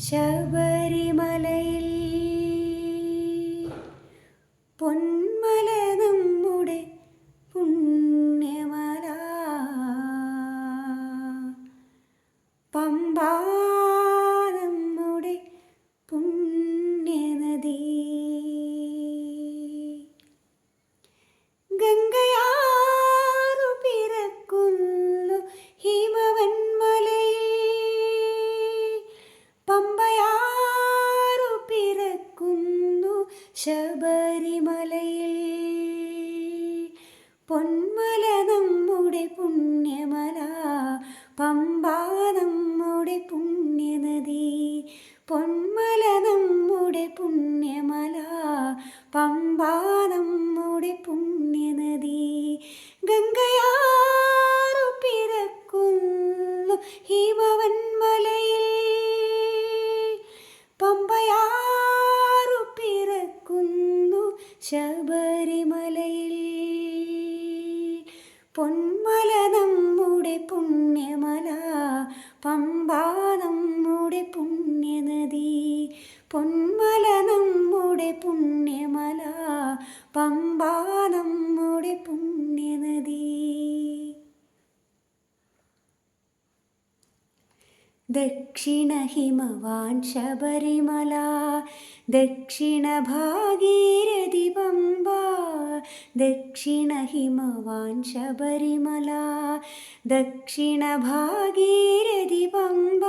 ശബരിമലയിൽ പൊന്മല നമ്മുടെ പുണ്യമല, പമ്പ നമ്മുടെ പുണ്യനദി, ഗംഗയാറു പിറക്കുന്നു ഹിമവന്മലയിൽ, പമ്പയാറു പിറക്കുന്നു ശബരിമലയിൽ. പൊന്മല നമ്മുടെ പുണ്യമല, പമ്പ നമ്മുടെ പുണ്യനദി, പൊന്മല നമ്മുടെ പുണ്യമല, പമ്പ നമ്മുടെ പുണ്യനദി, ഗംഗയാറു പിറക്കുന്നു ഹിമവന്മലയിൽ, പമ്പയാറു പിറക്കുന്നു ശബരിമലയിൽ. പൊന്മല നമ്മുടെ പുണ്യമല, പമ്പ നമ്മുടെ പുണ്യനദി, പൊന്മല നമ്മുടെ പുണ്യമല, പമ്പ നമ്മുടെ പുണ്യനദി. ദക്ഷിണ ഹിമവാൻ ശബരിമല, ദക്ഷിണ ഭാഗീരഥി പമ്പ, ദക്ഷിണ ഹിമവാൻ ശബരിമല, ദക്ഷിണ ഭാഗീരഥി പമ്പ,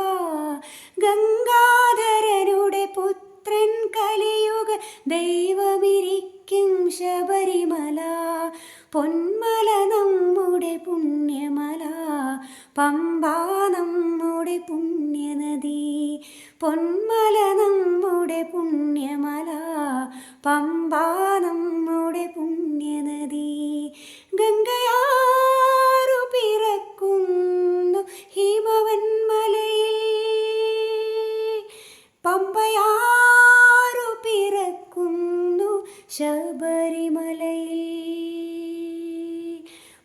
ഗംഗാധരനുടെ പുത്രൻ കലിയുഗ ദൈവമിരിക്കും ശബരിമല. പൊന്മല നമ്മുടെ പുണ്യമല, പമ്പ നമ്മുടെ പുണ്യനദി, പൊന്മല നമ്മുടെ പുണ്യമല, പമ്പ നമ്മുടെ പുണ്യനദി, ഗംഗയാറു പിറക്കുന്നു ഹിമവന്മലയിൽ, പമ്പയാറു പിറക്കുന്നു ശബരിമലയിൽ.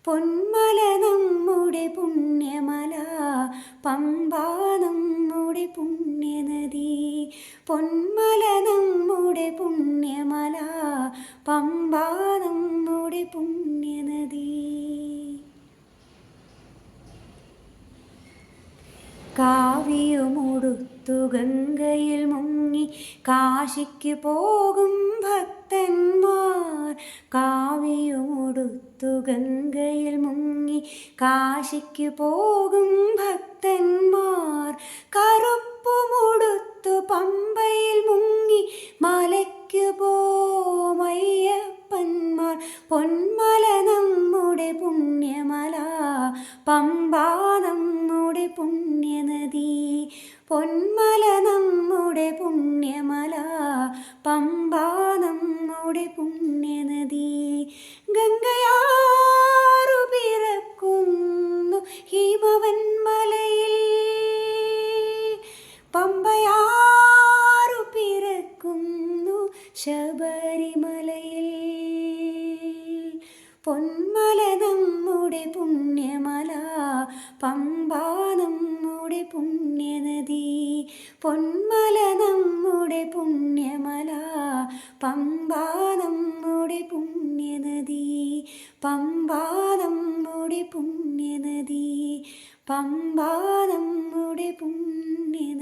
പൊന്മല നമ്മുടെ പുണ്യമല, പമ്പ നമ്മുടെ പുണ്യനദി, പൊന്മല നമ്മുടെ പുണ്യമല, പമ്പ നമ്മുടെ പുണ്യനദി. കാവിയുമുടുത്തു ഗംഗയിൽ മുങ്ങി കാശിക്ക് പോകും ഭക്തന്മാർ, കാവിയുമുടുത്തു ഗംഗയിൽ മുങ്ങി കാശിക്ക് പോകും ഭക്തന്മാർ, കറുപ്പുമുടുത്തു പമ്പയിൽ മുങ്ങി മലയ്ക്ക് പോമയ്യപ്പന്മാർ. പൊന്മല നമ്മുടെ പുണ്യമല, പമ്പ നമ്മുടെ പുണ്യനദി, പൊന്മല നമ്മുടെ പുണ്യമല, പമ്പ നമ്മുടെ പുണ്യനദി, ഗംഗയാറു പിറക്കുന്നു ഹിമവന്മലയിൽ, പമ്പയാറു പിറക്കുന്നു ശബരിമലയിൽ. പൊന്മല നമ്മുടെ പുണ്യമല, പമ്പ നമ്മുടെ പുണ്യനദി, പൊന്മല നമ്മുടെ പുണ്യമല, പമ്പ നമ്മുടെ പുണ്യനദി, പമ്പ നമ്മുടെ പുണ്യനദി, പമ്പ നമ്മുടെ പുണ്യനദി.